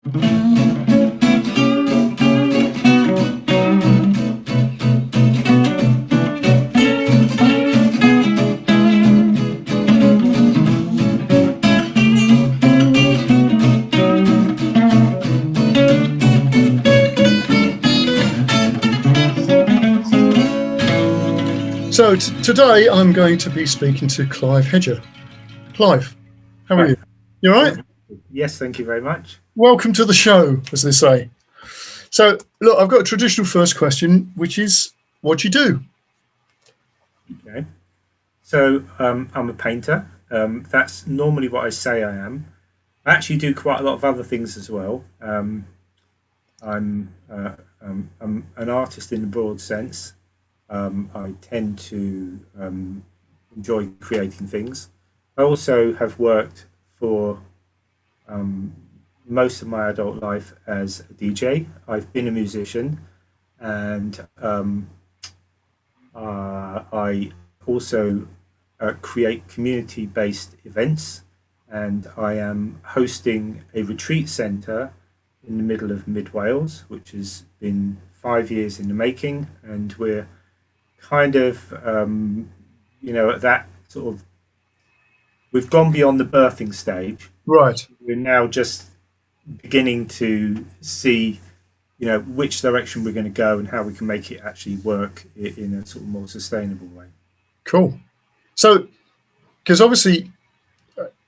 So today I'm going to be speaking to Clive Hedger. Clive, how are Right. you? You all right? Yes, thank you very much. Welcome to the show, as they say. So, look, I've got a traditional first question, which is, what do you do? Okay. So I'm a painter. That's normally what I say I am. I actually do quite a lot of other things as well. I'm an artist in the broad sense. I tend to enjoy creating things. I also have worked for um, most of my adult life as a DJ. I've been a musician, and I also create community based events, and I am hosting a retreat centre in the middle of mid Wales, which has been 5 years in the making, and we're kind of, at that sort of, we've gone beyond the birthing stage. Right. We're now just beginning to see which direction we're going to go and how we can make it actually work in a sort of more sustainable way. Cool. So, because obviously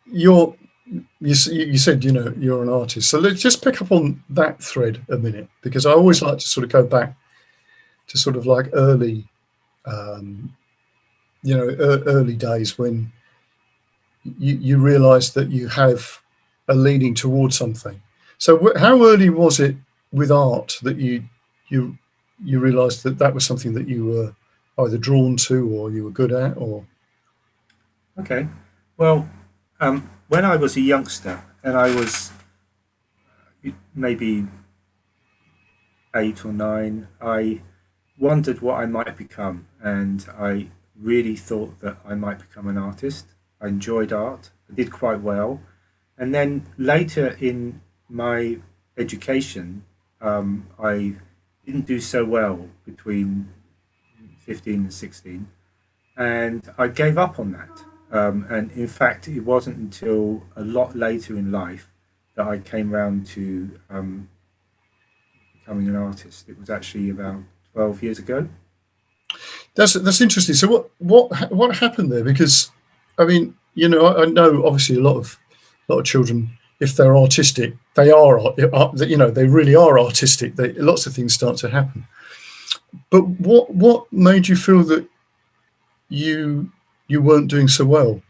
you said you're an artist, so let's just pick up on that thread a minute, because I always like to sort of go back to sort of like early, um, early days when you realise that you have a leaning towards something. So, how early was it with art that you you realised that that was something that you were either drawn to or you were good at, or Okay. Well, when I was a youngster and I was maybe 8 or 9, I wondered what I might become, and I really thought that I might become an artist. I enjoyed art, I did quite well. And then later in my education, I didn't do so well between 15 and 16, and I gave up on that. And in fact, it wasn't until a lot later in life that I came round to becoming an artist. It was actually about 12 years ago. that's interesting. So, what happened there? Because I mean, I know obviously a lot of children, if they're artistic, they are, they really are artistic. Lots of things start to happen. But what made you feel that you you weren't doing so well?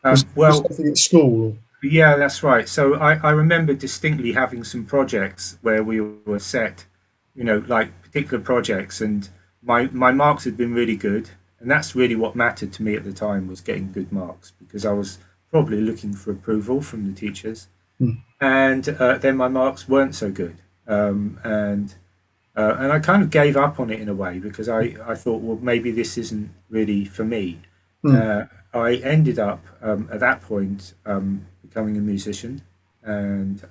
Was Well, something at school? yeah, that's right. So I remember distinctly having some projects where we were set, like particular projects, and my marks had been really good, and that's really what mattered to me at the time, was getting good marks, because I was probably looking for approval from the teachers, Hmm. and then my marks weren't so good, and I kind of gave up on it in a way, because I thought, well, maybe this isn't really for me. Hmm. Uh, I ended up at that point becoming a musician, and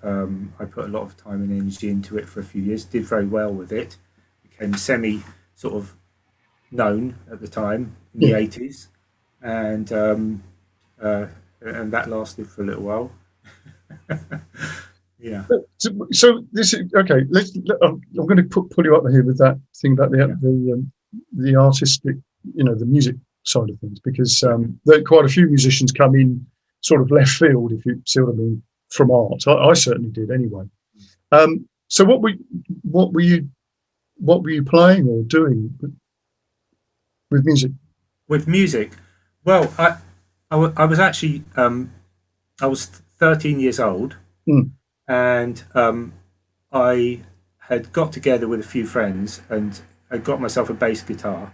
I put a lot of time and energy into it for a few years. Did very well with it. Became semi sort of known at the time in the Yeah. '80s, and uh, and that lasted for a little while. Yeah, So this is okay. I'm going to pull you up here with that thing about yeah, the artistic, the music side of things, because yeah. there quite a few musicians come in sort of left field, if you see what I mean, from art. I certainly did anyway. So what were you what were you playing or doing with music? With music, well, I was actually I was 13 years old, Mm, and I had got together with a few friends, and I got myself a bass guitar,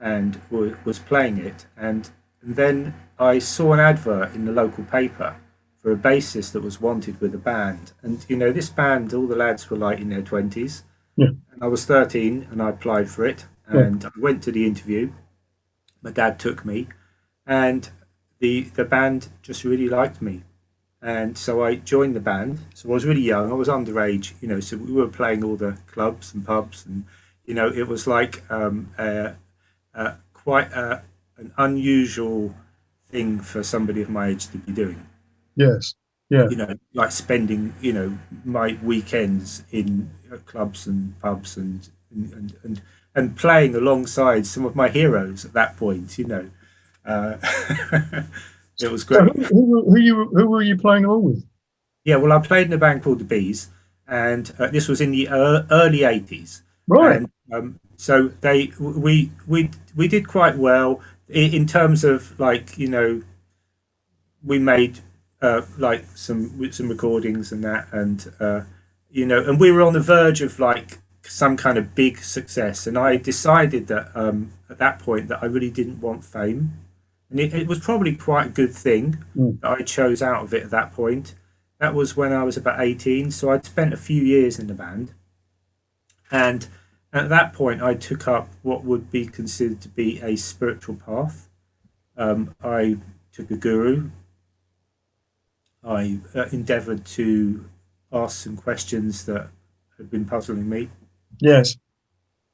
and was playing it. And then I saw an advert in the local paper for a bassist that was wanted with a band. And this band, all the lads were like in their 20s, yeah, and I was 13, and I applied for it, yeah, and I went to the interview. My dad took me, and the band just really liked me. and so I joined the band. So I was really young. I was underage, so we were playing all the clubs and pubs, and it was like quite an unusual thing for somebody of my age to be doing. Yes. Yeah. Like spending my weekends in clubs and pubs and playing alongside some of my heroes at that point. Uh, it was So great. who were you playing along with? Yeah, well, I played in a band called the Bees, and this was in the early '80s, Right. and so we did quite well in terms of like we made like some recordings and that, and and we were on the verge of like some kind of big success, and I decided that at that point that I really didn't want fame, and it was probably quite a good thing Mm. that I chose out of it at that point. That was when I was about 18, so I'd spent a few years in the band, and at that point I took up what would be considered to be a spiritual path. I took a guru. I endeavoured to ask some questions that had been puzzling me. Yes.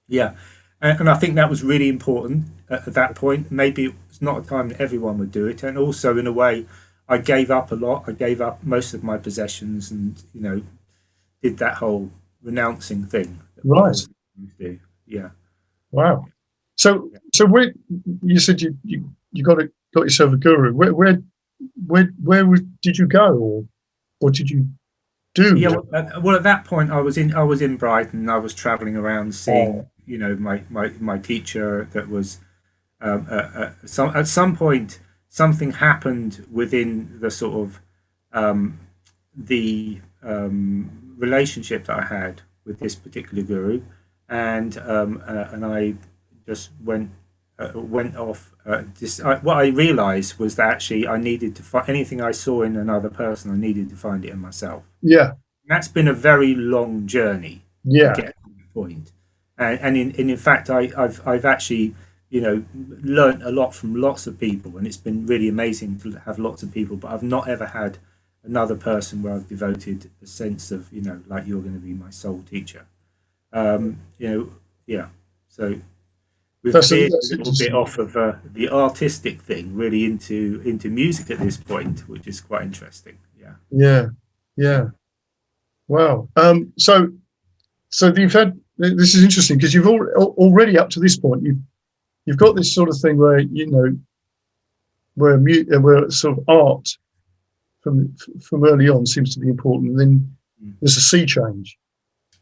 Yeah, and I think that was really important at that point. Maybe it's not a time that everyone would do it, and also in a way, I gave up a lot. I gave up most of my possessions, and did that whole renouncing thing that we Right. always do. Yeah, Wow. So yeah, so where you said you got yourself a guru. Did you go, or did you do? yeah. Well, at that point, I was in Brighton. I was travelling around seeing Oh, my teacher that was at some point something happened within the sort of the relationship that I had with this particular guru, and I just went off. What I realised was that actually I needed to find anything I saw in another person. I needed to find it in myself. yeah, And that's been a very long journey to yeah. get to the point. And in fact, I've actually learned a lot from lots of people, and it's been really amazing to have lots of people. But I've not ever had another person where I've devoted a sense of like you're going to be my sole teacher. Um, you know, yeah. So we've veered a That's little bit interesting. off of the artistic thing, really into music at this point, which is quite interesting. Yeah, Yeah, yeah, yeah. Wow. So you've had this is interesting because already up to this point you've got this sort of thing where where sort of art from early on seems to be important. And then mm, there's a sea change.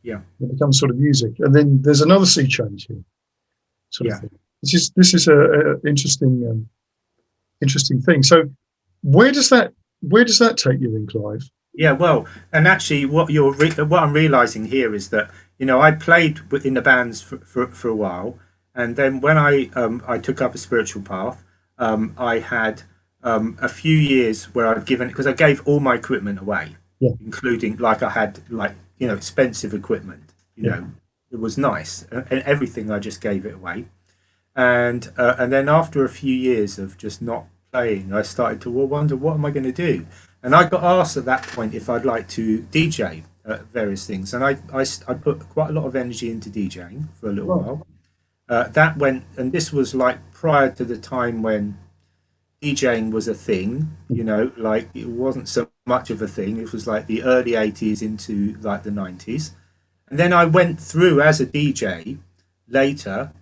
yeah, It becomes sort of music, and then there's another sea change here, sort of yeah. thing. This is a interesting thing. So where does that where does that take you then, Clive? Yeah, well, and actually, what I'm realizing here is that I played in the bands for a while, and then when I took up a spiritual path, I had a few years where I'd given because I gave all my equipment away, Yeah, including like I had like expensive equipment. yeah. It was nice, and everything I just gave it away, and then after a few years of just not playing, I started to wonder what am I going to do, and I got asked at that point if I'd like to DJ various things, and I put quite a lot of energy into DJing for a little Right. while. That went, and this was like prior to the time when DJing was a thing. Like it wasn't so much of a thing. It was like the early '80s into like the '90s, and then I went through as a DJ later.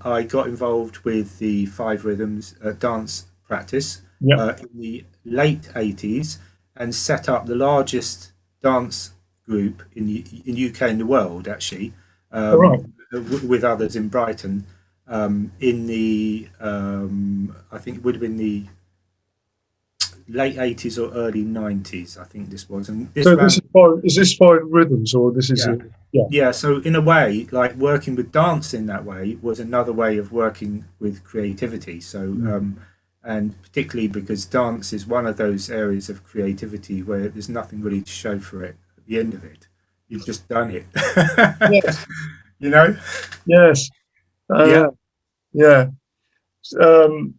I got involved with the Five Rhythms dance practice Yeah. in the late '80s and set up the largest dance group in UK in the world, actually, All right. with others in Brighton. In the I think it would have been the late '80s or early '90s. I think this was, and this So this ran. is five. Is this five rhythms, or this is Yeah. a yeah? Yeah, so in a way, like working with dance in that way was another way of working with creativity. So, Mm. and particularly because dance is one of those areas of creativity where there's nothing really to show for it at the end of it. You've just done it. Yes. you know? Yes. Yeah. Yeah. Um,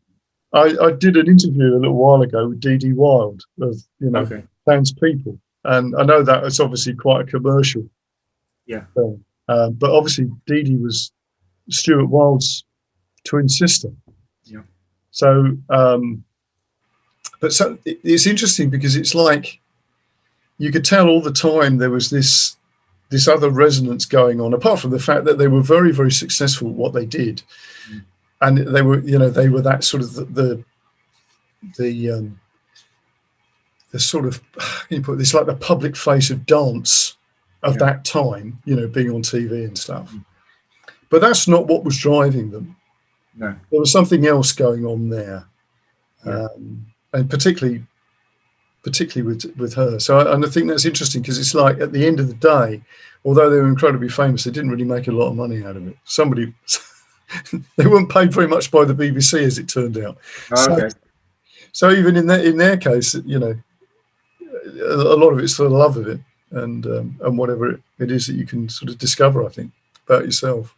I did an interview a little while ago with Dee Dee Wild of, Okay. Trans People. And I know that it's obviously quite a commercial Yeah. film. But obviously Dee Dee was Stuart Wild's twin sister. Yeah. So, but so it's interesting because it's like you could tell all the time there was this other resonance going on, apart from the fact that they were very, very successful at what they did. Mm. And they were that sort of the the sort of you put this like the public face of dance of Yeah. that time, being on TV and stuff. Mm. But that's not what was driving them. No. There was something else going on there, Yeah. and particularly with her. So and I think that's interesting because it's like at the end of the day, although they were incredibly famous, they didn't really make a lot of money out of it. Somebody they weren't paid very much by the BBC, as it turned out. Oh, So okay. so even in their case, a lot of it's for the love of it and whatever it is that you can sort of discover, I think, about yourself.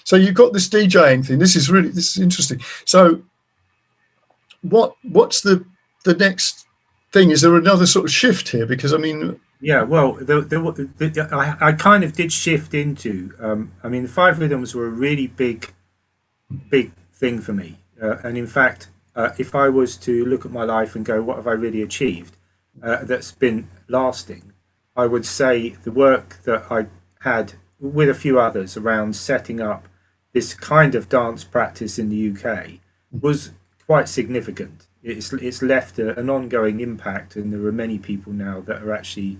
So you've got this DJing thing. This is interesting. So what's the next thing? Is there another sort of shift here? Because I mean, Yeah, well, I kind of did shift into. I mean, the five rhythms were a really big thing for me. And in fact, if I was to look at my life and go, what have I really achieved that's been lasting? I would say the work that I had with a few others around setting up this kind of dance practice in the UK was quite significant. It's left an ongoing impact, and there are many people now that are actually,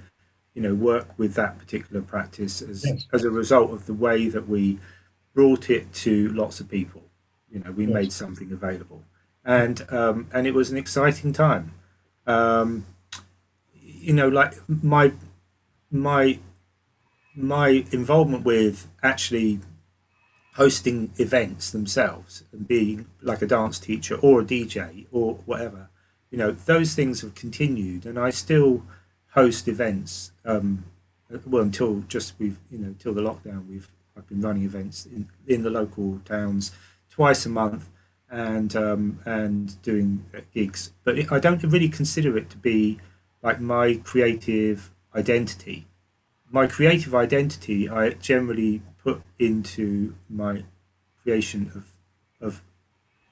work with that particular practice yes, as a result of the way that we brought it to lots of people. We yes, made something available, and it was an exciting time. Um, like my my involvement with actually hosting events themselves and being like a dance teacher or a DJ or whatever, those things have continued, and I still host events. Well, until just till the lockdown, I've been running events in the local towns twice a month, and doing gigs. But I don't really consider it to be like my creative identity. My creative identity I generally put into my creation of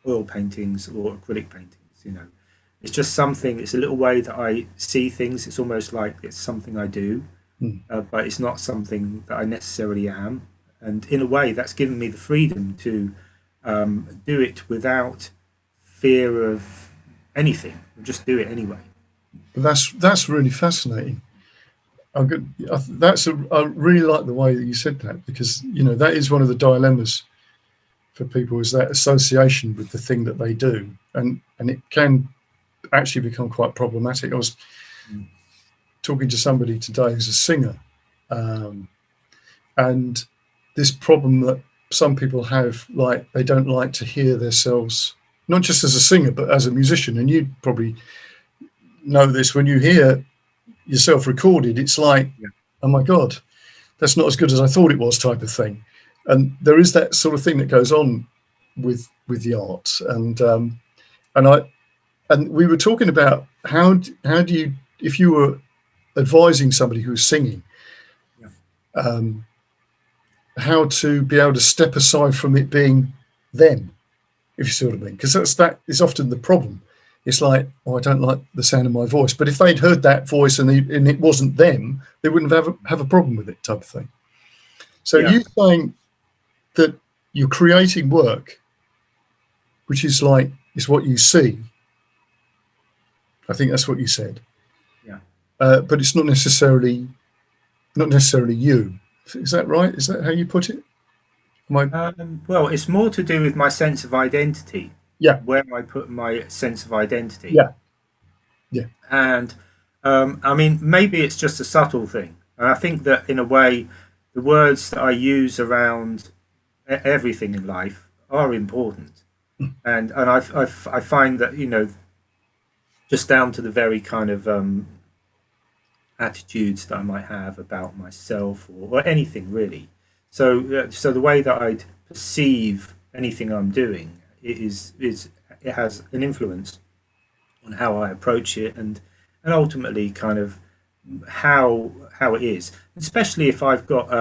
oil paintings or acrylic paintings. It's just something. It's a little way that I see things. It's almost like it's something I do, mm, but it's not something that I necessarily am. And in a way, that's given me the freedom to do it without fear of anything. Just do it anyway. but that's really fascinating. I really like the way that you said that because that is one of the dilemmas for people is that association with the thing that they do, and it can actually become quite problematic. I was Mm. talking to somebody today who's a singer, um, and this problem that some people have, like they don't like to hear themselves, not just as a singer but as a musician. And you probably know this when you hear yourself recorded, it's like, Yeah. oh my god, that's not as good as I thought it was, type of thing. And there is that sort of thing that goes on with the arts, and I and we were talking about how do you, if you were advising somebody who's singing, Yeah. um, how to be able to step aside from it being them, if you see what I mean, because that is often the problem. It's like, oh, I don't like the sound of my voice, but if they'd heard that voice and it wasn't them, they wouldn't have a problem with it, type of thing. So Yeah. you saying that you're creating work, which is like is what you see. I think that's what you said, Yeah. but it's not necessarily you. Is that right? Is that how you put it? Am I? Well, it's more to do with my sense of identity, Yeah, where I put my sense of identity. yeah, yeah, And I mean, maybe it's just a subtle thing. And I think that in a way, the words that I use around everything in life are important. And I find that, just down to the very kind of attitudes that I might have about myself or anything really. So the way that I'd perceive anything I'm doing is it has an influence on how I approach it, and ultimately kind of how it is, especially if I've got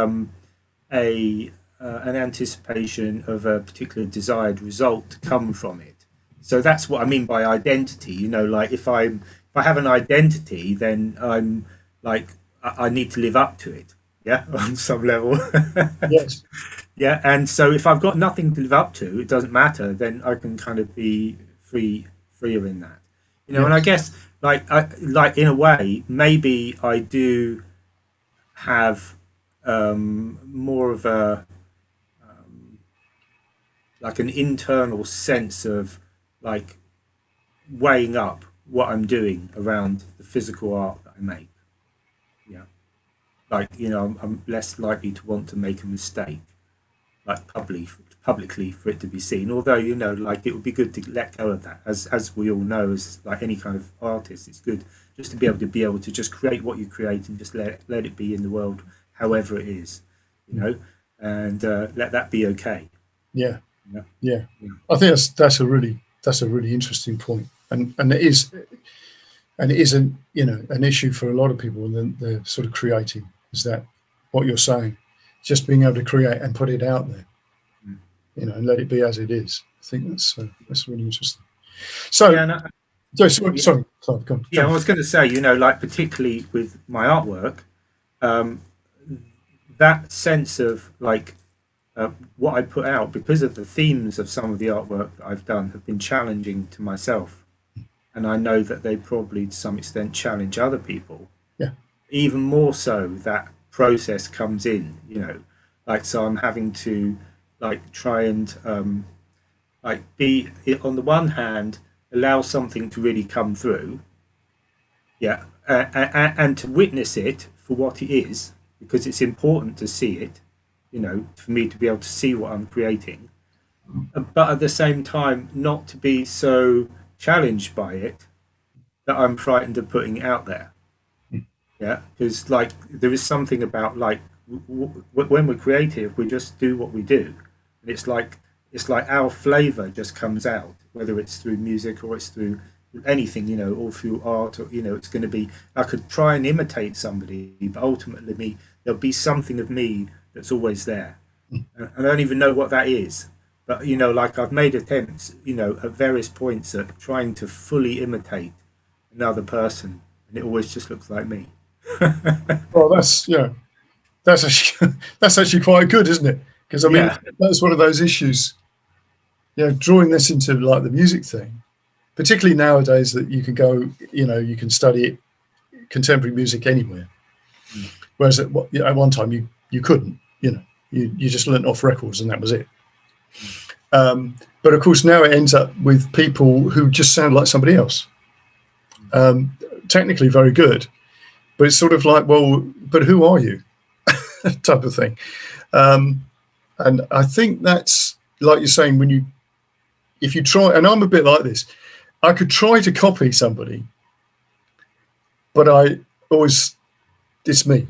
a an anticipation of a particular desired result to come from it. So that's what I mean by identity. You know, like if I have an identity, then I'm like I need to live up to it. Yeah, on some level. Yes. Yeah, and so if I've got nothing to live up to, it doesn't matter. Then I can kind of be freer in that. You know, and I Yes. guess like in a way, maybe I do have more of a like an internal sense of like weighing up what I'm doing around the physical art that I make. Yeah, like you know, I'm less likely to want to make a mistake like publicly for it to be seen. Although you know, like it would be good to let go of that, as we all know, as like any kind of artist, it's good just to be able to just create what you create and just let it be in the world, however it is, you know, and let that be okay. Yeah. Yeah, Yeah. yeah, I think that's a really interesting point, and it is an an issue for a lot of people. And they're sort of creating is that what you're saying, just being able to create and put it out there, mm. and let it be as it is. I think that's really interesting. Yeah, So, and sorry, yeah, sorry, Clive, go on, yeah. I go. was going to say, you know, like particularly with my artwork, um, that sense of like uh, what I put out because of the themes of some of the artwork that I've done have been challenging to myself, and I know that they probably to some extent challenge other people. Yeah, Even more so, that process comes in, you know, like so I'm having to like try and like be on the one hand allow something to really come through, yeah, and to witness it for what it is because it's important to see it, you know, for me to be able to see what I'm creating, but at the same time not to be so challenged by it that I'm frightened of putting it out there. Yeah, because like there is something about like when we're creative, we just do what we do, and it's like our flavor just comes out, whether it's through music or it's through anything, you know, or through art, or you know, it's going to be. I could try and imitate somebody, but ultimately, me there'll be something of me that's always there, and I don't even know what that is. But you know, like I've made attempts, you know, at various points at trying to fully imitate another person, and it always just looks like me. well, that's actually, that's actually quite good, isn't it? Because I mean, Yeah, that's one of those issues. Drawing this into like the music thing, particularly nowadays that you can go, you can study contemporary music anywhere. mm, Whereas at one time you couldn't, you just learnt off records and that was it. mm, But of course now it ends up with people who just sound like somebody else. mm. Technically very good, but it's sort of like, well, but who are you, type of thing. Um, and I think that's like you're saying when if you try, and I'm a bit like this, I could try to copy somebody, but I always it's me.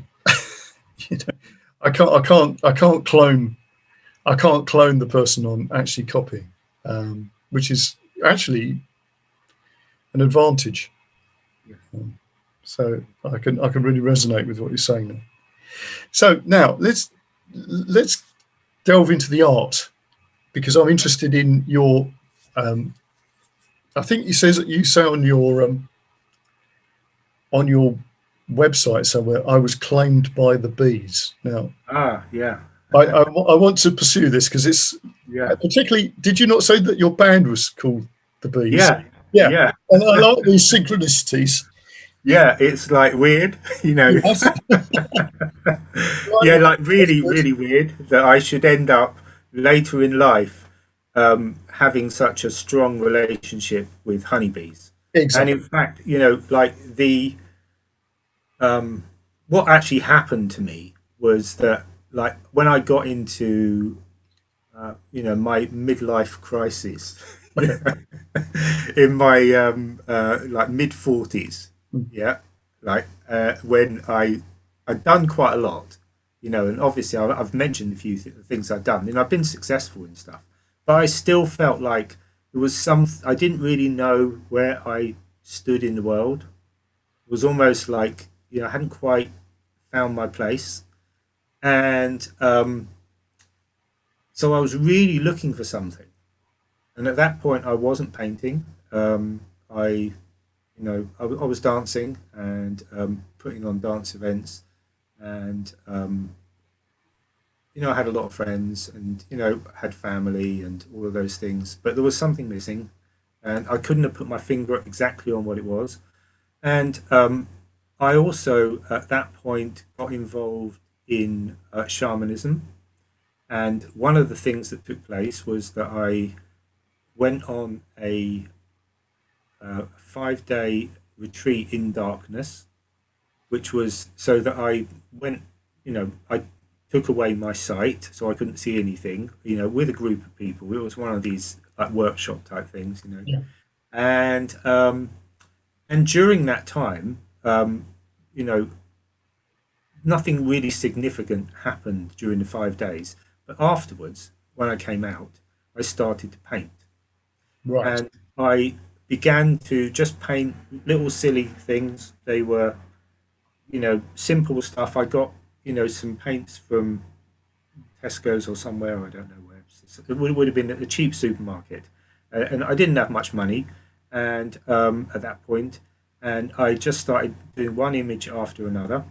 you know, I can't clone the person I'm actually copying, which is actually an advantage. Yeah, So I can really resonate with what you're saying there. So now let's delve into the art because I'm interested in your. Um, I think you say on your website somewhere I was claimed by the bees. Now yeah, I want to pursue this because it's yeah, particularly. Did you not say that your band was called the bees? yeah, Yeah, yeah, and I like these synchronicities. yeah. It's like weird, you know. Yes, Yeah, right, like that's really, good. really weird that I should end up later in life having such a strong relationship with honeybees. And in Exactly. fact, you know, like the um, what actually happened to me was that, like, when I got into you know, my midlife crisis Okay. in my like mid 40s, Mm. yeah, like when I'd done quite a lot, you know, and obviously I've mentioned a few things I've done, and I've been successful and stuff, but I still felt like There was some, I didn't really know where I stood in the world. It was almost like, I hadn't quite found my place. And so I was really looking for something. And at that point, I wasn't painting. I, I was dancing and putting on dance events. And, I had a lot of friends and, had family and all of those things. But there was something missing. And I couldn't have put my finger exactly on what it was. And I also, at that point, got involved in shamanism. And one of the things that took place was that I went on a 5-day retreat in darkness, which was so that I went, I took away my sight so I couldn't see anything, with a group of people. It was one of these like workshop type things. Yeah. And during that time, you know, nothing really significant happened during the 5 days. But afterwards, when I came out, I started to paint. Right. And I began to just paint little silly things. They were, simple stuff. I got, some paints from Tesco's or somewhere, I don't know where. It would have been at a cheap supermarket. And I didn't have much money and at that point, and I just started doing one image after another.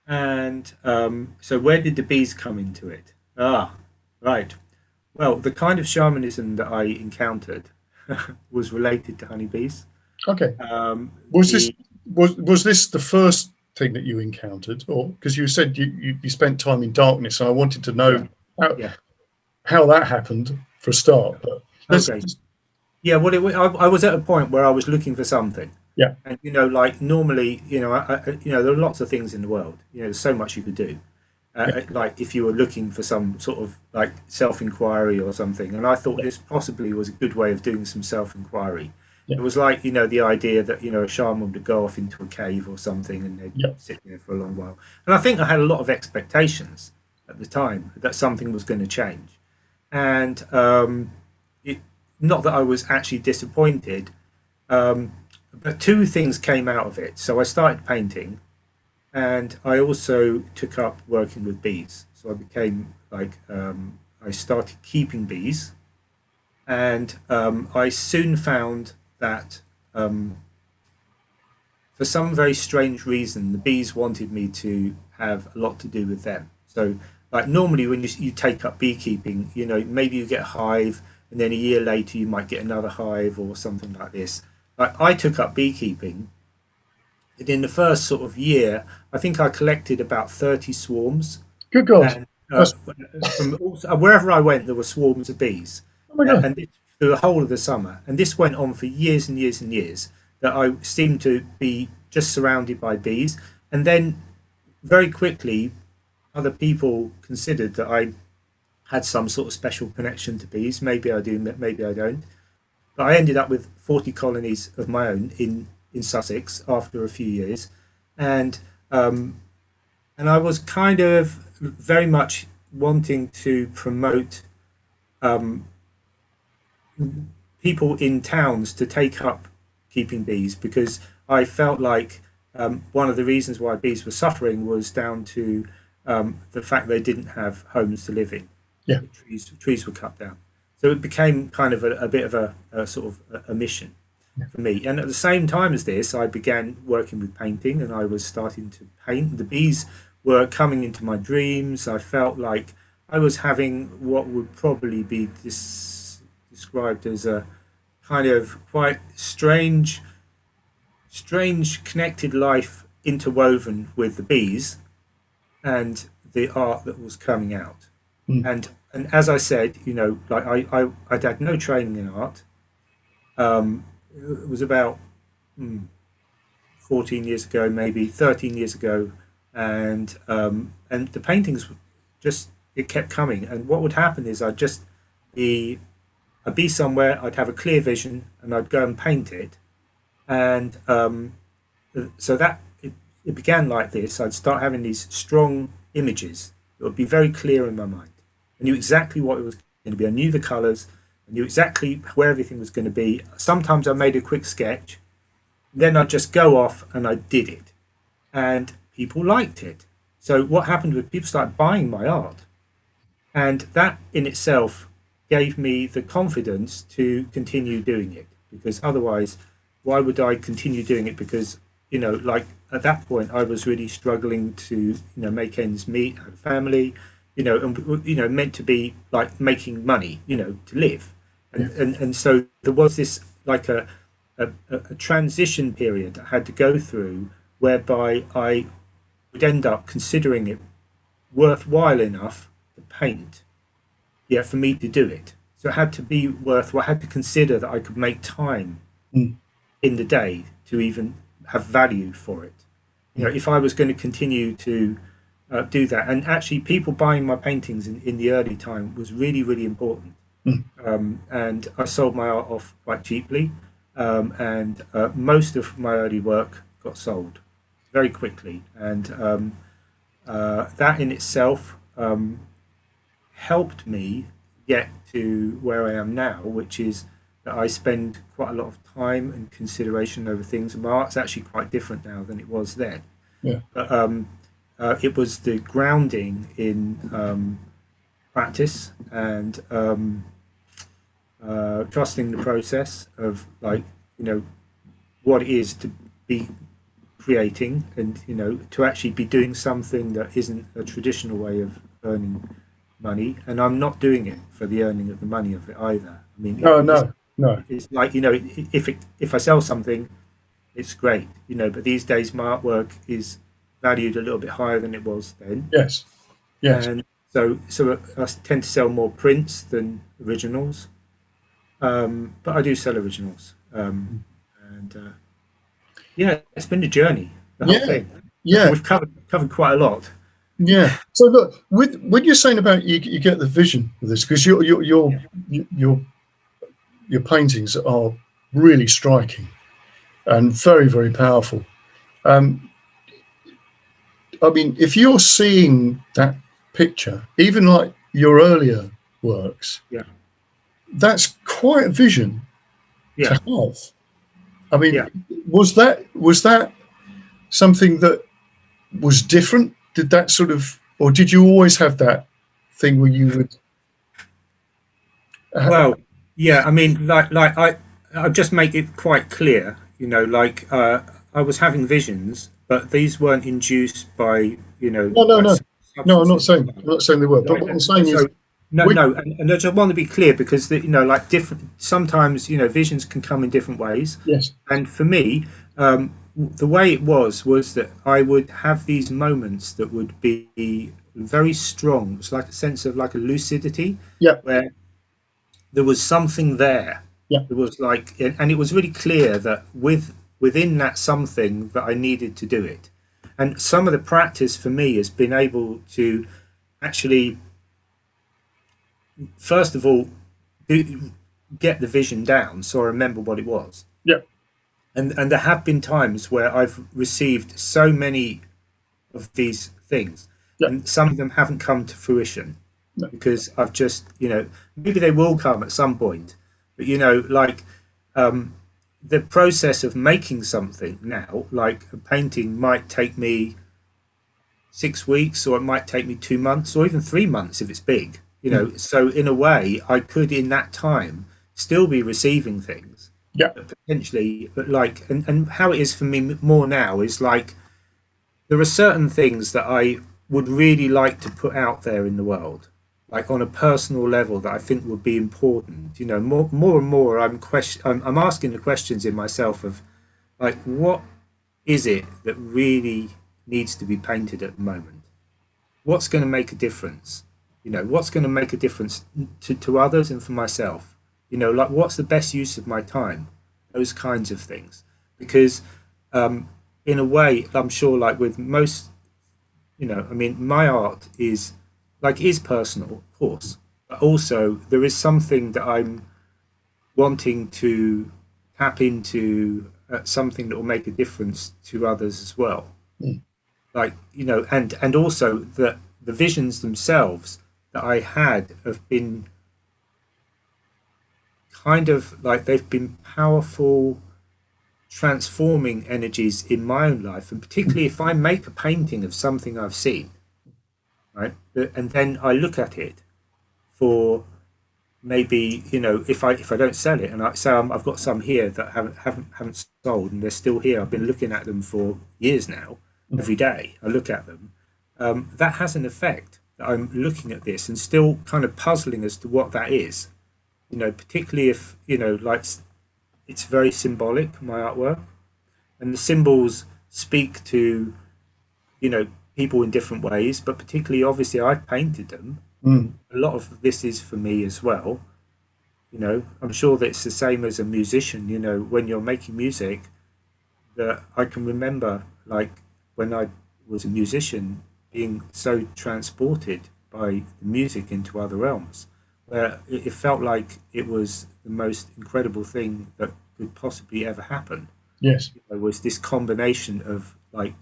And so where did the bees come into it? Ah, right. Well, the kind of shamanism that I encountered was related to honeybees. Okay. Um, Was this the was this the first thing that you encountered, or because you said you spent time in darkness, and I wanted to yeah, know how yeah. how that happened for a start. But let's, Okay. Yeah, well, I was at a point where I was looking for something, yeah, and like normally, there are lots of things in the world. There's so much you could do. yeah, Like if you were looking for some sort of like self-inquiry or something, and I thought yeah, this possibly was a good way of doing some self-inquiry. yeah, It was like the idea that a shaman would go off into a cave or something and they'd yeah. sit there for a long while. And I think I had a lot of expectations at the time that something was going to change, and it, not that I was actually disappointed, um, but two things came out of it. So I started painting, and I also took up working with bees. So I became like I started keeping bees, and I soon found that for some very strange reason, the bees wanted me to have a lot to do with them. So, like normally when you take up beekeeping, maybe you get a hive, and then a year later you might get another hive or something like this. Like I took up beekeeping, and in the first sort of year, I think I collected about 30 swarms, Good God, and that's from wherever I went, there were swarms of bees, oh my God, and through the whole of the summer. And this went on for years and years and years. That I seemed to be just surrounded by bees, and then very quickly, other people considered that I had some sort of special connection to bees. Maybe I do, maybe I don't. But I ended up with 40 colonies of my own in Sussex after a few years, and um, and I was kind of very much wanting to promote um, people in towns to take up keeping bees because I felt like one of the reasons why bees were suffering was down to the fact they didn't have homes to live in. yeah, Trees were cut down, so it became kind of a bit of a sort of a mission yeah, for me. And at the same time as this, I began working with painting, and I was starting to paint. The bees were coming into my dreams. I felt like I was having what would probably be described as a kind of quite strange connected life interwoven with the bees and the art that was coming out. mm, And as I said, like I'd had no training in art. It was about 14 years ago, maybe 13 years ago, and the paintings just it kept coming. And what would happen is be I'd be somewhere, I'd have a clear vision, and I'd go and paint it. And so it began like this. I'd start having these strong images that would be very clear in my mind. I knew exactly what it was going to be. I knew the colours, I knew exactly where everything was going to be. Sometimes I made a quick sketch, then I'd just go off and I did it, and people liked it. So what happened was people started buying my art, and that in itself gave me the confidence to continue doing it, because otherwise, why would I continue doing it? Because, like at that point, I was really struggling to, make ends meet, have a family, and, meant to be like making money, to live. Yeah. And so there was this like a transition period I had to go through whereby I would end up considering it worthwhile enough to paint, yeah, for me to do it. So it had to be worthwhile. I had to consider that I could make time Mm. in the day to even have value for it. Mm. If I was going to continue to do that, and actually, people buying my paintings in the early time was really, really important. Mm. And I sold my art off quite cheaply, and most of my early work got sold very quickly, and that in itself helped me get to where I am now, which is that I spend quite a lot of time and consideration over things. And my art's actually quite different now than it was then. Yeah. But it was the grounding in practice and trusting the process of, like, what it is to be creating, and to actually be doing something that isn't a traditional way of earning money. And I'm not doing it for the earning of the money of it either. I mean, No, no, no. it's like, if I sell something, it's great, but these days my artwork is valued a little bit higher than it was then. Yes. Yes. And so I tend to sell more prints than originals, but I do sell originals. And yeah, it's been a journey, the whole Yeah. thing. Yeah. We've covered quite a lot. Yeah. So look, with when you're saying about you get the vision of this, because your paintings are really striking and very, very powerful. Um, I mean, if you're seeing that picture, even like your earlier works, Yeah, that's quite a vision to yeah, have. I yeah. mean, was that something that was different? Did that sort of, or did you always have that thing where you would? Well, yeah. I mean, like I just make it quite clear. Like I was having visions, but these weren't induced by No, no, like no, no. I'm not substances like saying that. I'm not saying they were, but Right. what I'm saying is, So no, we, no, and I just want to be clear, because like different, sometimes visions can come in different ways, yes, and for me, the way it was that I would have these moments that would be very strong. It's like a sense of like a lucidity, yeah, where there was something there. yeah, It was like, and it was really clear that within that something that I needed to do it. And some of the practice for me has been able to actually, first of all, get the vision down so I remember what it was. yeah, And there have been times where I've received so many of these things, yeah, and some of them haven't come to fruition no, because I've just, maybe they will come at some point, but like the process of making something now, like a painting, might take me 6 weeks, or it might take me 2 months, or even 3 months if it's big. mm, So in a way, I could in that time still be receiving things, yeah, but potentially, but like, and how it is for me more now is like there are certain things that I would really like to put out there in the world, like on a personal level, that I think would be important. More and more, I'm asking the questions in myself of, like, what is it that really needs to be painted at the moment? What's going to make a difference? What's going to make a difference to others and for myself? Like, what's the best use of my time? Those kinds of things. Because in a way, I'm sure, like with most, I mean, my art is personal, of course, but also there is something that I'm wanting to tap into, something that will make a difference to others as well. mm, Like, and also that the visions themselves that I had have been kind of like they've been powerful transforming energies in my own life, and particularly if I make a painting of something I've seen, right, and then I look at it for maybe, if I don't sell it, and I say I've got some here that haven't sold, and they're still here. I've been looking at them for years now. Every day I look at them. That has an effect. That I'm looking at this and still kind of puzzling as to what that is. Particularly if like it's very symbolic, my artwork, and the symbols speak to people in different ways. But particularly, obviously, I've painted them. Mm. A lot of this is for me as well. I'm sure that it's the same as a musician. When you're making music, that I can remember, like when I was a musician, being so transported by the music into other realms, where it felt like it was the most incredible thing that could possibly ever happen. Yes. It was this combination of like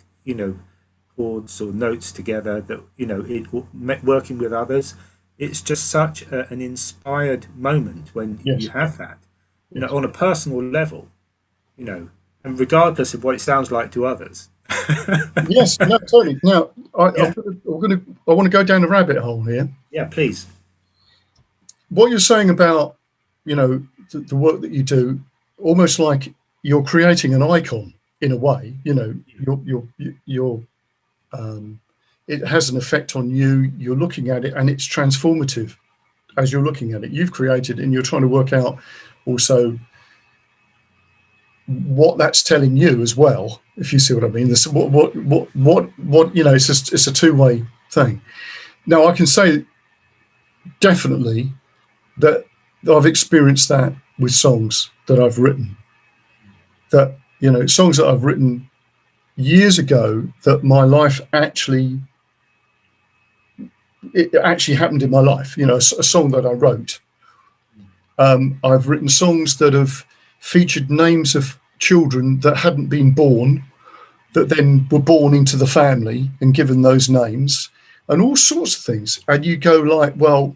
chords or notes together that working with others. It's just such an inspired moment when you Yes. have that, Yes. on a personal level, and regardless of what it sounds like to others. Yes. No. Totally. Now, Yeah, I want to go down a rabbit hole here. yeah, please. What you're saying about the work that you do, almost like you're creating an icon in a way. You're it has an effect on you. You're looking at it, and it's transformative as you're looking at it. You've created, and you're trying to work out also what that's telling you as well. If you see what I mean, this what it's a two-way thing. Now, I can say definitely that I've experienced that with songs that I've written. That songs that I've written years ago, that my life actually it actually happened in my life. A song that I wrote. I've written songs that have featured names of children that hadn't been born, that then were born into the family and given those names, and all sorts of things. And you go like, well,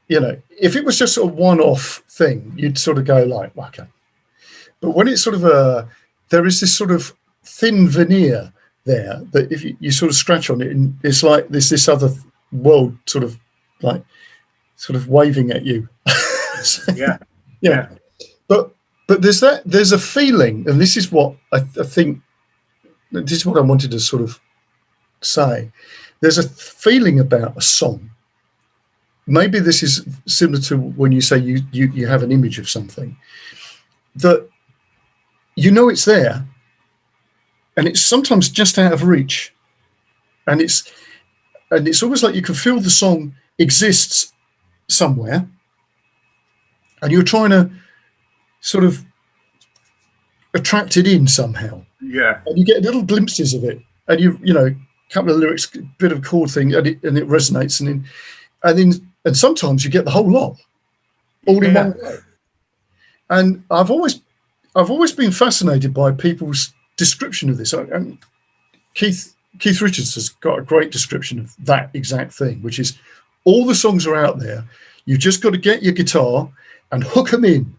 if it was just a one-off thing, you'd sort of go like, okay. But when it's sort of there is this sort of thin veneer there that if you sort of scratch on it, and it's like there's this other world sort of waving at you. Yeah, Yeah. yeah, But there's a feeling, and this is what I think, this is what I wanted to sort of say. There's a feeling about a song. Maybe this is similar to when you say you have an image of something, that it's there, and it's sometimes just out of reach, and it's almost like you can feel the song exists somewhere, and you're trying to sort of attract it in somehow, yeah, and you get little glimpses of it, and a couple of lyrics, bit of chord thing, and it resonates, and sometimes you get the whole lot all in yeah, one go. And I've always been fascinated by people's description of this. And Keith Richards has got a great description of that exact thing, which is all the songs are out there. You've just got to get your guitar and hook them in.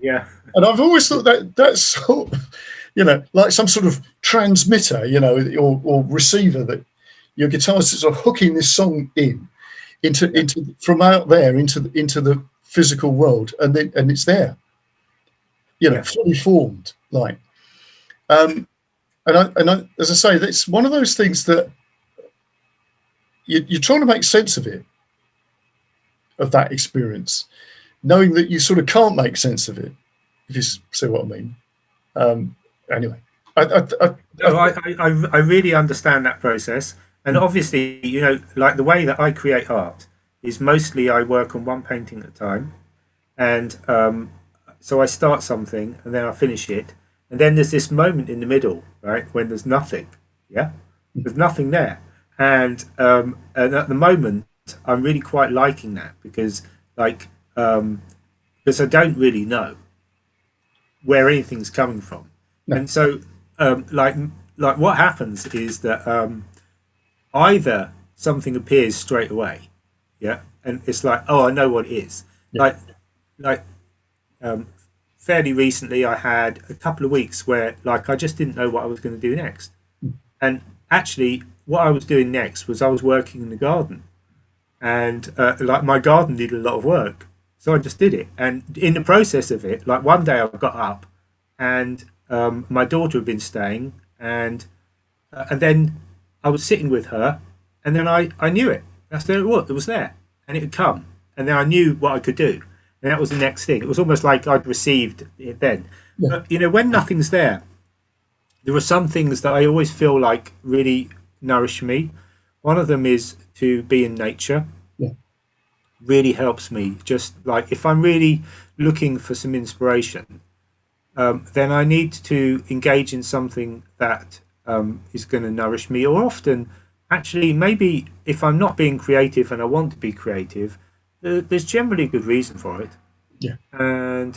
yeah, And I've always thought that that's sort of, like some sort of transmitter, or receiver, that your guitar is sort of hooking this song into from out there into the physical world, and it's there, yeah, fully formed, like. And I, as I say, it's one of those things that you're trying to make sense of it, of that experience, knowing that you sort of can't make sense of it, if you see what I mean. Anyway, No, I really understand that process. And obviously, like the way that I create art is mostly I work on one painting at a time. And so I start something and then I finish it. And then there's this moment in the middle, right, when there's nothing. Yeah, there's nothing there. And at the moment, I'm really quite liking that because, like, because I don't really know where anything's coming from. no, And so, like what happens is that either something appears straight away, yeah, and it's like, oh, I know what it is, yeah, like like um, fairly recently, I had a couple of weeks where like I just didn't know what I was going to do next, mm, and actually, what I was doing next was I was working in the garden, and like my garden needed a lot of work, so I just did it. And in the process of it, like one day I got up, and my daughter had been staying, and then I was sitting with her, and then I knew it. That's there it was. It was there, and it had come, and then I knew what I could do, and that was the next thing. It was almost like I'd received it then. yeah, But when nothing's there, there are some things that I always feel like really nourish me. One of them is to be in nature. yeah, Really helps me. Just like if I'm really looking for some inspiration, then I need to engage in something that is going to nourish me. Or often, actually, maybe if I'm not being creative and I want to be creative, there's generally a good reason for it. yeah, And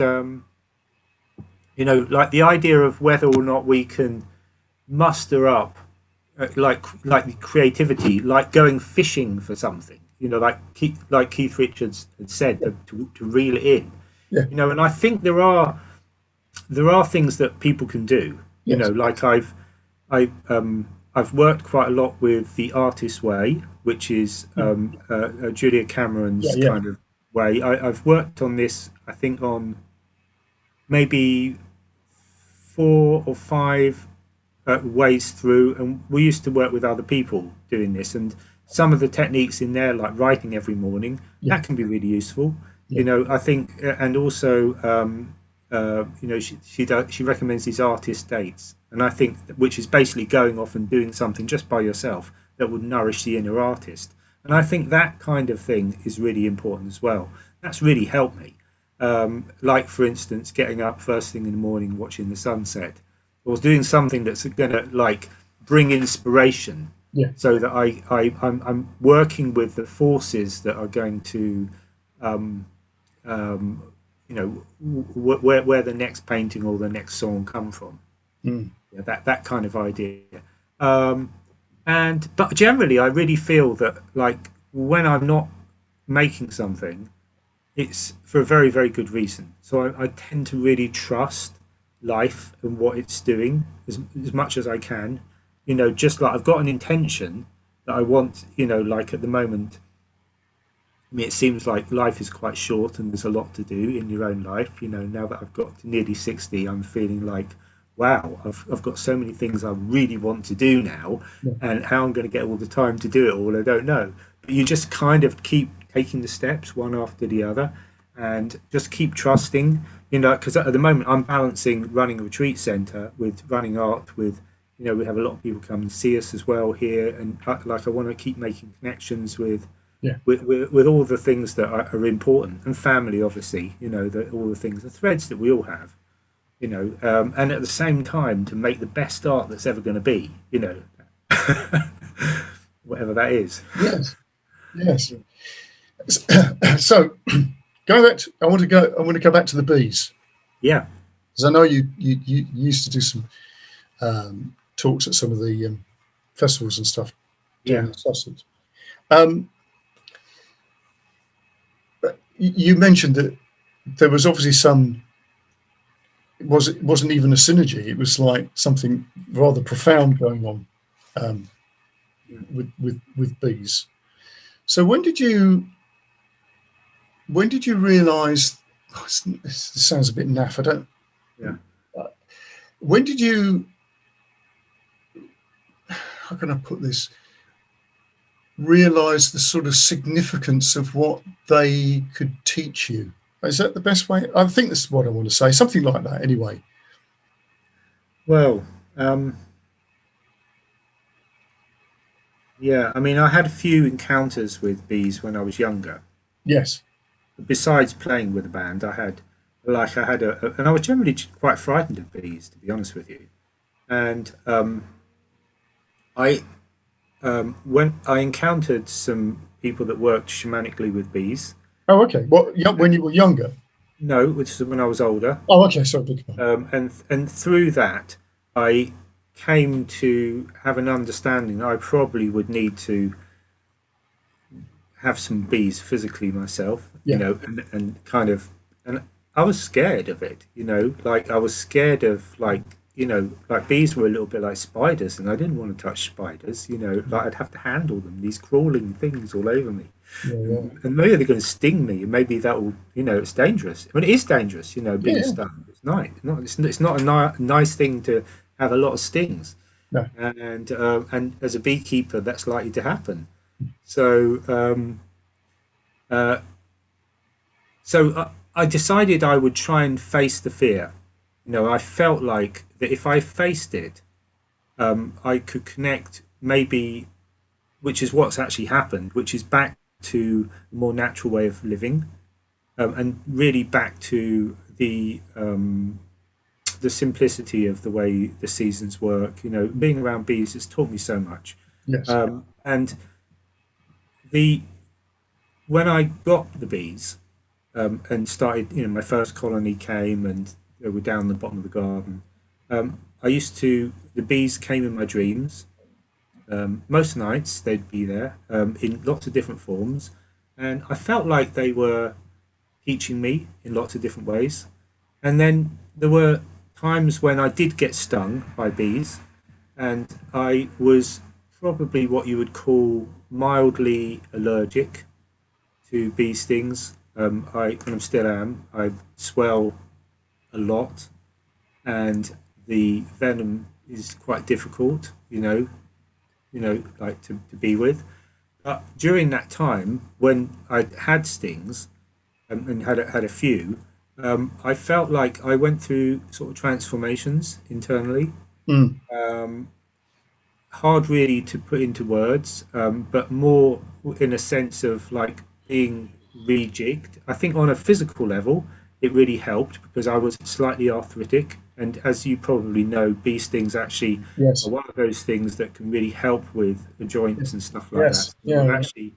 like the idea of whether or not we can muster up like the creativity, like going fishing for something. Like Keith Richards had said, to reel it in. yeah, And I think there are things that people can do. yes, Like I've worked quite a lot with the Artist Way, which is mm, Julia yeah, Cameron's yeah, kind of way. I've worked on this, I think, on maybe 4 or 5 ways through, and we used to work with other people doing this. And some of the techniques in there, like writing every morning, yeah, that can be really useful. yeah, I think, and also, she recommends these artist dates, and I think which is basically going off and doing something just by yourself that would nourish the inner artist. And I think that kind of thing is really important as well. That's really helped me. Like for instance, getting up first thing in the morning, watching the sunset, or doing something that's going to like bring inspiration, yeah, so that I'm working with the forces that are going to um, um, where the next painting or the next song come from. mm, Yeah, that kind of idea. Um, and but generally, I really feel that like when I'm not making something, it's for a very, very good reason. So I tend to really trust life and what it's doing as much as I can. Just like I've got an intention that I want, like at the moment, I mean, it seems like life is quite short and there's a lot to do in your own life. Now that I've got to nearly 60, I'm feeling like, wow, I've got so many things I really want to do now, yeah, and how I'm going to get all the time to do it all, I don't know. But you just kind of keep taking the steps one after the other, and just keep trusting, because at the moment I'm balancing running a retreat center with running art with, we have a lot of people come and see us as well here, and like I want to keep making connections with yeah, with all the things that are important, and family, obviously, all the things, the threads that we all have, and at the same time to make the best art that's ever going to be, whatever that is. yes, yes. So going back to, I want to go back to the bees, Yeah, because I know you used to do some talks at some of the festivals and stuff doing yeah. the sausage. Um, you mentioned that there was obviously some. It wasn't even a synergy. It was like something rather profound going on um, Yeah. with bees. So when did you realise? This sounds a bit naff. I don't. Yeah. When did you? How can I put this? Realise the sort of significance of what they could teach you. Is that the best way? I think that's what I want to say. Something like that, anyway. Well, yeah. I mean, I had a few encounters with bees when I was younger. Yes. Besides playing with a band, I had and I was generally quite frightened of bees, to be honest with you. And I when I encountered some people that worked shamanically with bees. Oh, okay. Well, yeah, when you were younger. No, which is when I was older, Oh, okay. Sorry, big one. and through that, I came to have an understanding that I probably would need to have some bees physically myself, Yeah. and kind of, and I was scared of it, like I was scared of like, like bees were a little bit like spiders, and I didn't want to touch spiders, like I'd have to handle them, these crawling things all over me, Yeah. Yeah. and maybe they're going to sting me, and maybe that will, it's dangerous. I mean, it is dangerous, being Yeah. stung. It's nice. It's not a nice thing to have a lot of stings, No. and as a beekeeper, that's likely to happen. So. Uh, so I decided I would try and face the fear. I felt like that if I faced it, I could connect maybe, which is what's actually happened, which is back to a more natural way of living, and really back to the simplicity of the way the seasons work. Being around bees has taught me so much, Yes. and the when I got the bees, and started, my first colony came and they were down the bottom of the garden. The bees came in my dreams. Most nights they'd be there, in lots of different forms. And I felt like they were teaching me in lots of different ways. And then there were times when I did get stung by bees, and I was probably what you would call mildly allergic to bee stings. And I still am. I swell a lot, and the venom is quite difficult, like to be with. But during that time, when I had stings, and had a few, I felt like I went through sort of transformations internally. Mm. Um, Hard really to put into words, but more in a sense of like being rejigged. I think on a physical level, it really helped because I was slightly arthritic. And as you probably know, bee stings actually are Yes. one of those things that can really help with the joints and stuff like that. Yes. So Yeah. Yeah.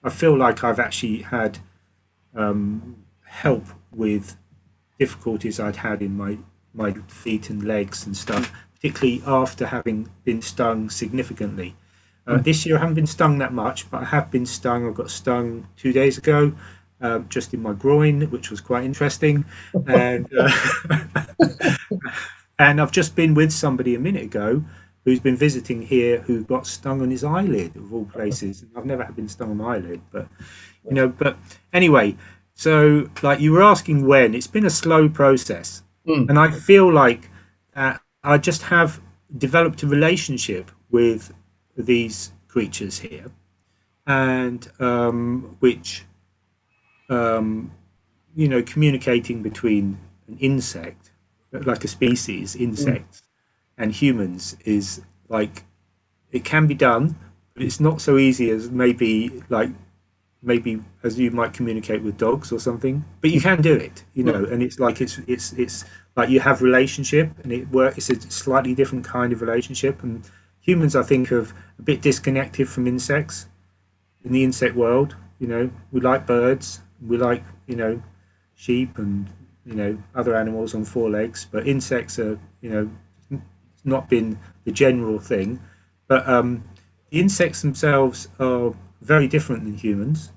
I feel like I've actually had help with difficulties I'd had in my feet and legs and stuff, particularly after having been stung significantly. Mm. This year I haven't been stung that much, but I have been stung. I got stung 2 days ago, just in my groin, which was quite interesting, and and I've just been with somebody a minute ago who's been visiting here who got stung on his eyelid of all places. I've never been stung on my eyelid, but anyway, so like you were asking when, it's been a slow process. Mm. And I feel like I just have developed a relationship with these creatures here, and which, um, communicating between an insect, like a species, Mm. insects, and humans is like, it can be done, but it's not so easy as maybe as you might communicate with dogs or something, but you can do it, Mm. and it's like it's like you have relationship, and it's a slightly different kind of relationship. And humans, I think, of a bit disconnected from insects in the insect world. We like birds, we like, sheep, and other animals on four legs, but insects are, it's not been the general thing. But the insects themselves are very different than humans,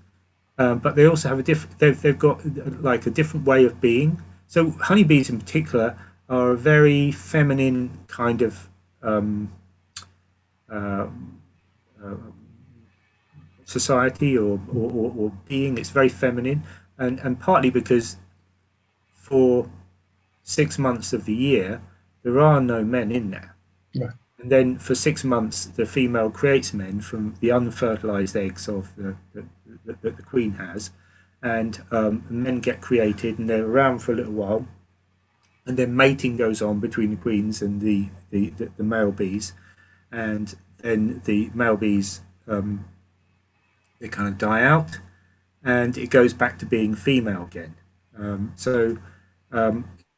but they also have a different. They've got like a different way of being. So honeybees, in particular, are a very feminine kind of um, uh, uh, society, or being. It's very feminine, and partly because for 6 months of the year there are no men in there. No. And then for 6 months, the female creates men from the unfertilized eggs of the queen has, and men get created, and they're around for a little while, and then mating goes on between the queens and the male bees, and then the male bees, they kind of die out, and it goes back to being female again. So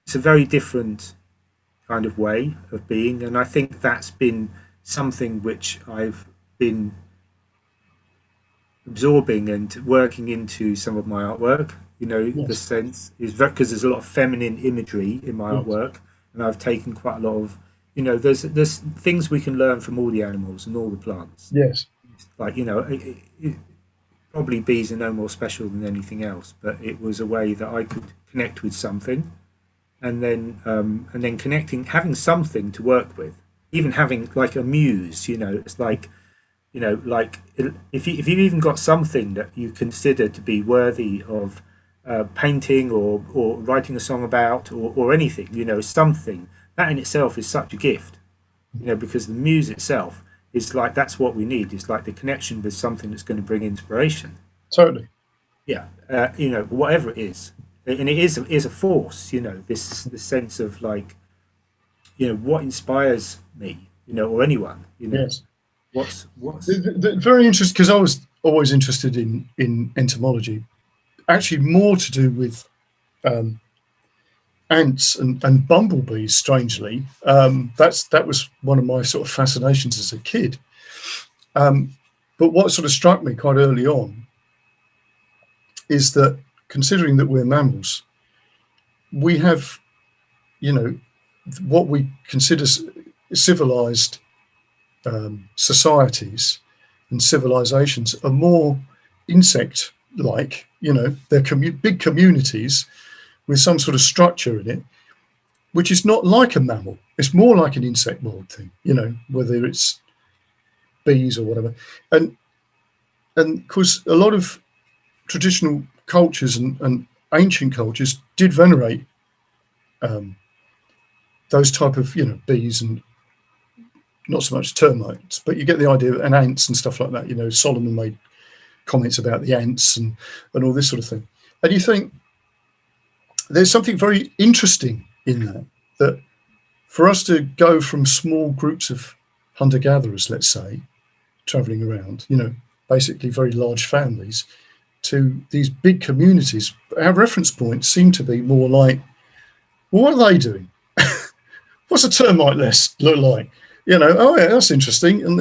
it's a very different kind of way of being. And I think that's been something which I've been absorbing and working into some of my artwork. The Yes. sense is because there's a lot of feminine imagery in my Yes. artwork, and I've taken quite a lot of, there's things we can learn from all the animals and all the plants. Yes. Like, probably bees are no more special than anything else, but it was a way that I could connect with something, and then connecting, having something to work with, even having like a muse. It's like, like if you've even got something that you consider to be worthy of painting or writing a song about, or anything, something that in itself is such a gift, because the muse itself is like, that's what we need. It's like the connection with something that's going to bring inspiration. Totally. Yeah, whatever it is, and it is a force. This sense of like, what inspires me, or anyone. Yes. What's Very interesting, because I was always interested in entomology, actually more to do with um, ants and bumblebees. Strangely, that was one of my sort of fascinations as a kid. Um, but what sort of struck me quite early on is that, considering that we're mammals, we have, you know, what we consider civilized societies and civilizations are more insect like. They're big communities with some sort of structure in it, which is not like a mammal. It's more like an insect world thing, whether it's bees or whatever. And of course, a lot of traditional cultures and ancient cultures did venerate um, those type of, bees, and not so much termites, but you get the idea, and ants and stuff like that. Solomon made comments about the ants and all this sort of thing. And you think there's something very interesting in that for us to go from small groups of hunter-gatherers, let's say, traveling around, basically very large families, to these big communities, our reference points seem to be more like, well, what are they doing? What's a termite nest look like? Oh yeah, that's interesting. And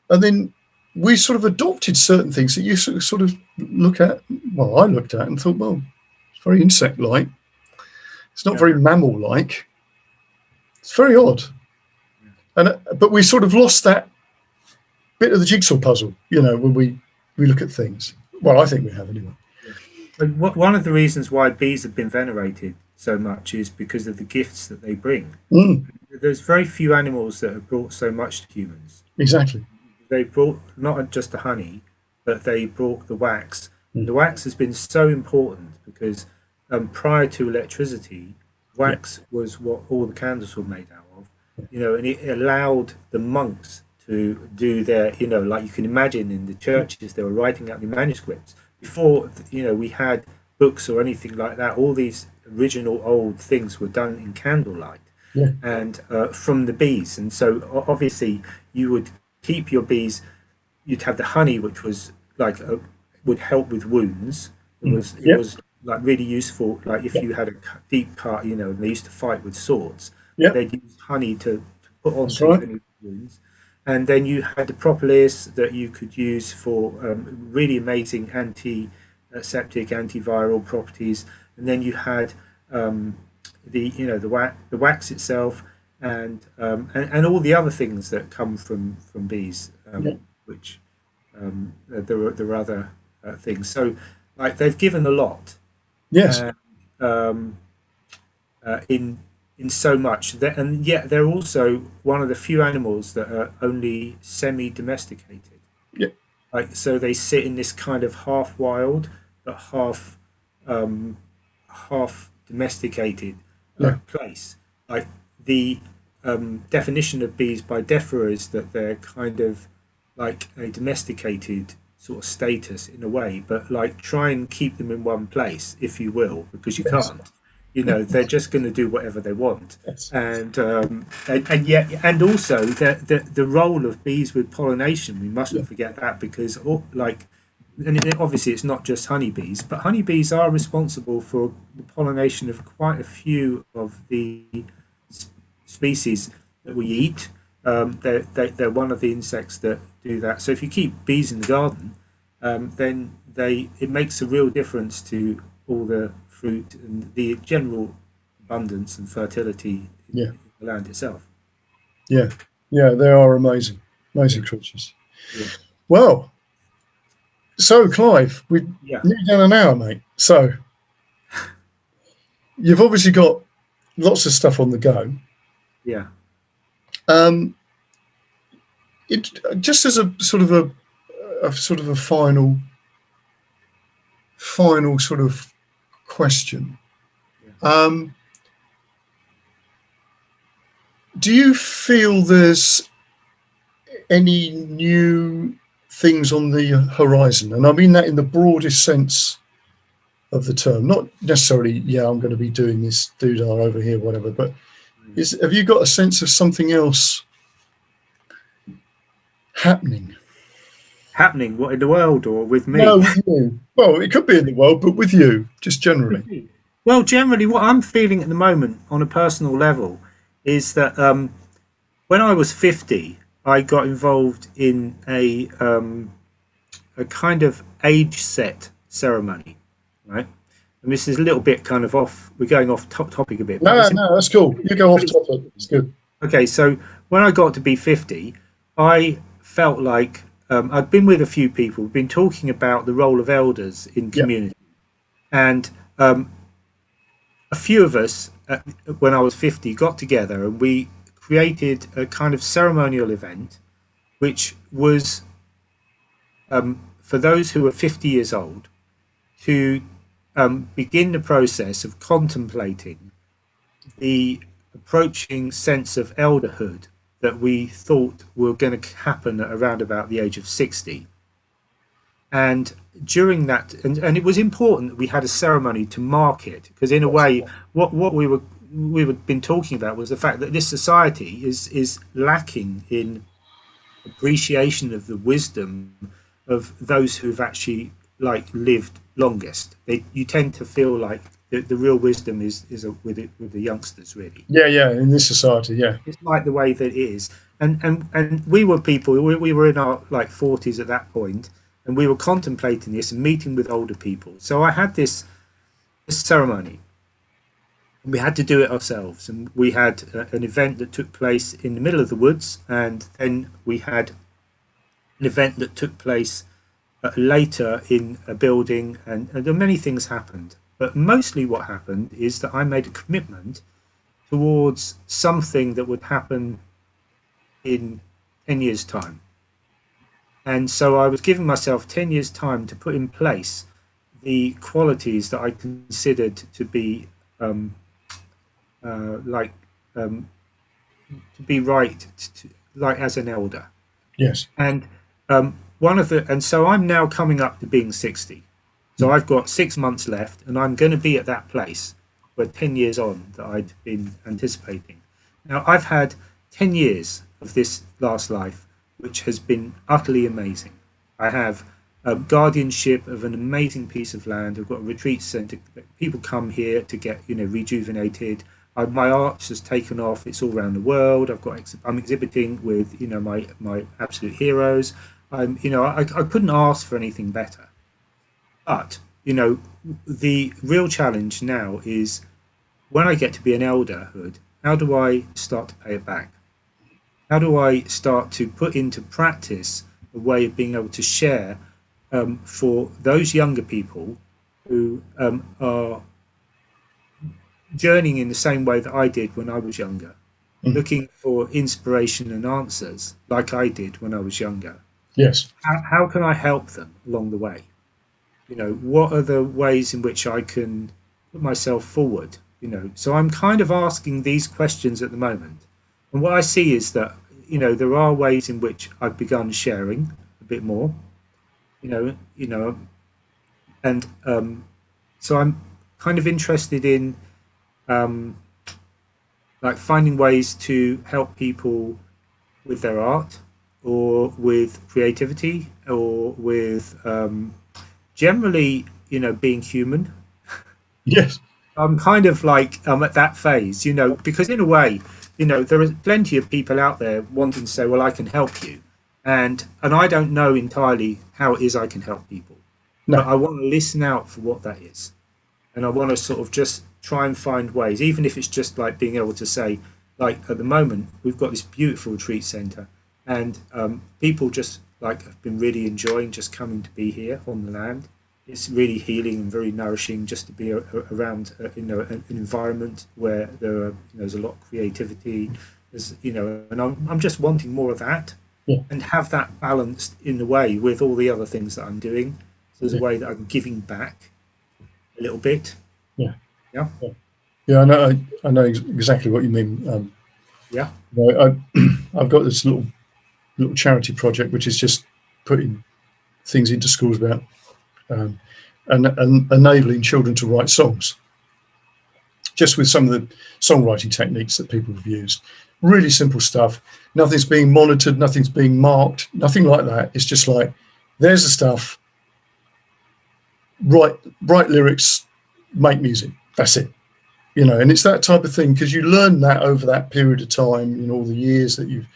then we sort of adopted certain things that you sort of look at. Well, I looked at and thought, well, it's very insect-like. It's not Yeah, very mammal-like. It's very odd. yeah. But we sort of lost that bit of the jigsaw puzzle, when we look at things. Well, I think we have anyway. Yeah. But one of the reasons why bees have been venerated so much is because of the gifts that they bring. Mm, There's very few animals that have brought so much to humans. exactly. They brought not just the honey, but they brought the wax. And Mm, the wax has been so important because prior to electricity, yeah. wax was what all the candles were made out of. And it allowed the monks to do their, like you can imagine in the churches, they were writing out the manuscripts before, we had books or anything like that. All these original old things were done in candlelight Yeah. and from the bees. And so obviously you would keep your bees. You'd have the honey, which was like would help with wounds. It Mm, was it yep. was like really useful. Like if Yep. you had a deep cut, and they used to fight with swords, Yep. they'd use honey to put That's onto right. any wounds. And then you had the propolis that you could use for really amazing antiseptic, antiviral properties. And then you had the wax itself, and all the other things that come from bees, Yep. which there are other things. So like they've given a lot, Yes. and um, in so much that, and yet they're also one of the few animals that are only semi-domesticated. Yep. Like so, they sit in this kind of half wild but um, half domesticated Yeah. place. Like the definition of bees by DEFRA is that they're kind of like a domesticated sort of status in a way, but like try and keep them in one place, if you will, because you Yes. can't. They're just going to do whatever they want, Yes. and yet, and also the role of bees with pollination. We Yeah. mustn't forget that because obviously it's not just honeybees, but honeybees are responsible for the pollination of quite a few of the species that we eat. They're one of the insects that do that. So if you keep bees in the garden, then it makes a real difference to all the fruit and the general abundance and fertility Yeah. in the land itself. Yeah. Yeah. They are amazing, Yeah, amazing creatures. yeah. Well, So, Clive, we're Yeah, nearly done an hour, mate. So, you've obviously got lots of stuff on the go. yeah. Um, just as a sort of a sort of a final sort of question. Yeah. Um, do you feel there's any new things on the horizon? And I mean that in the broadest sense of the term, not necessarily, yeah, I'm going to be doing this doodah over here, whatever, but Mm. have you got a sense of something else happening? Happening, what, in the world or with No, me? with you. Well, it could be in the world, but with you, just generally. With me. Well, generally, what I'm feeling at the moment on a personal level is that when I was 50, I got involved in a kind of age set ceremony, right? And this is a little bit kind of off. We're going off topic a bit, but No, it's no, that's cool. You go but off it's topic. It's good. okay. So when I got to be 50, I felt like I'd been with a few people, been talking about the role of elders in Yeah. community, and a few of us, when I was 50, got together and we created a kind of ceremonial event, which was for those who were 50 years old to begin the process of contemplating the approaching sense of elderhood that we thought were going to happen at around about the age of 60. And during that, and it was important that we had a ceremony to mark it, because in a Yes. way, what we were been talking about was the fact that this society is lacking in appreciation of the wisdom of those who've actually like lived longest. You tend to feel like the real wisdom is with the youngsters, really. Yeah, yeah. In this society, yeah. It's like the way that it is, and we were people. We were in our like 40s at that point, and we were contemplating this and meeting with older people. So I had this ceremony, and we had to do it ourselves. And we had an event that took place in the middle of the woods, and then we had an event that took place later in a building, and many things happened. But mostly, what happened is that I made a commitment towards something that would happen in 10 years' time. And so I was giving myself 10 years' time to put in place the qualities that I considered to be um, like um, to be right, like as an elder. Yes. And and so I'm now coming up to being 60. So Mm. I've got 6 months left, and I'm going to be at that place where 10 years on that I'd been anticipating. Now, I've had 10 years of this last life, which has been utterly amazing. I have guardianship of an amazing piece of land. I've got a retreat center. People come here to get, rejuvenated. My arts has taken off. It's all around the world. I'm exhibiting with, my absolute heroes. I couldn't ask for anything better. But, the real challenge now is when I get to be an elderhood, how do I start to pay it back? How do I start to put into practice a way of being able to share for those younger people who are journeying in the same way that I did when I was younger, Mm. looking for inspiration and answers like I did when I was younger? Yes. How can I help them along the way? What are the ways in which I can put myself forward? So I'm kind of asking these questions at the moment. And what I see is that, there are ways in which I've begun sharing a bit more, you know, and so I'm kind of interested in um, like finding ways to help people with their art or with creativity or with generally, being human. Yes. I'm kind of like I'm at that phase, because in a way, there are plenty of people out there wanting to say, "Well, I can help you," and I don't know entirely how it is I can help people, but No. I want to listen out for what that is, and I want to sort of just try and find ways, even if it's just like being able to say, like at the moment, we've got this beautiful retreat center, and people just like I've been really enjoying just coming to be here on the land. It's really healing and very nourishing just to be around, an environment where there's a lot of creativity. And I'm just wanting more of that, Yeah, and have that balanced in a way with all the other things that I'm doing. So there's a yeah, way that I'm giving back a little bit. yeah, Yeah, yeah. Yeah, I know exactly what you mean. yeah, I've got this little charity project which is just putting things into schools about um, and enabling children to write songs, just with some of the songwriting techniques that people have used. Really simple stuff. Nothing's being monitored, nothing's being marked, nothing like that. It's just like, there's the stuff, write lyrics, make music. That's it. And it's that type of thing, because you learn that over that period of time, all the years that you've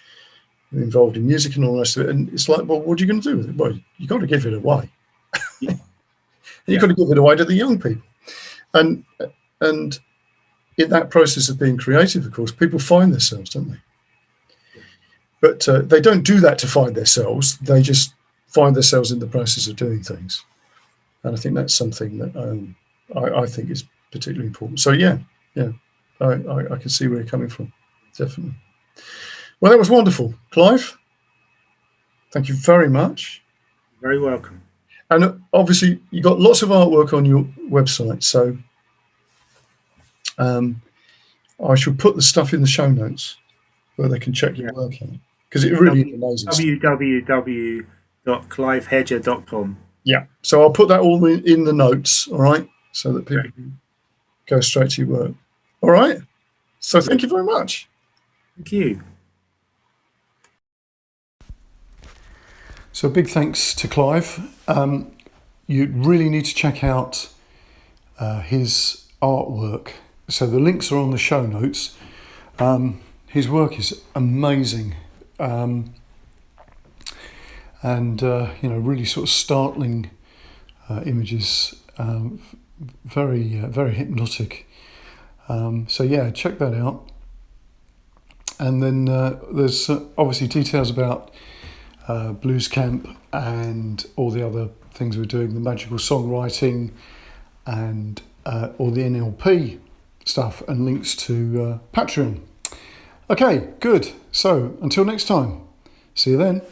been involved in music and all the rest of it. And it's like, well, what are you going to do with it? Well, you've got to give it away. yeah, And you've yeah, got to give it away to the young people. And and in that process of being creative, of course, people find themselves, don't they? yeah. But they don't do that to find themselves. They just find themselves in the process of doing things. And I think that's something that I think is particularly important. So yeah, I can see where you're coming from, definitely. Well, that was wonderful, Clive. Thank you very much. Very welcome. And obviously, you got lots of artwork on your website, so um, I shall put the stuff in the show notes where they can check your Yeah. work out, because it really is amazing stuff. www.clivehedger.com. Yeah, so I'll put that all in the notes, all right, so that people Great. can go straight to your work. All right. So Brilliant. thank you very much. Thank you. So big thanks to Clive. You really need to check out his artwork. So the links are on the show notes. His work is amazing, and really sort of startling images. Very hypnotic. So yeah, check that out. And then there's obviously details about Blues Camp and all the other things we're doing, the magical songwriting and all the NLP stuff, and links to Patreon. Okay, good. So until next time, see you then.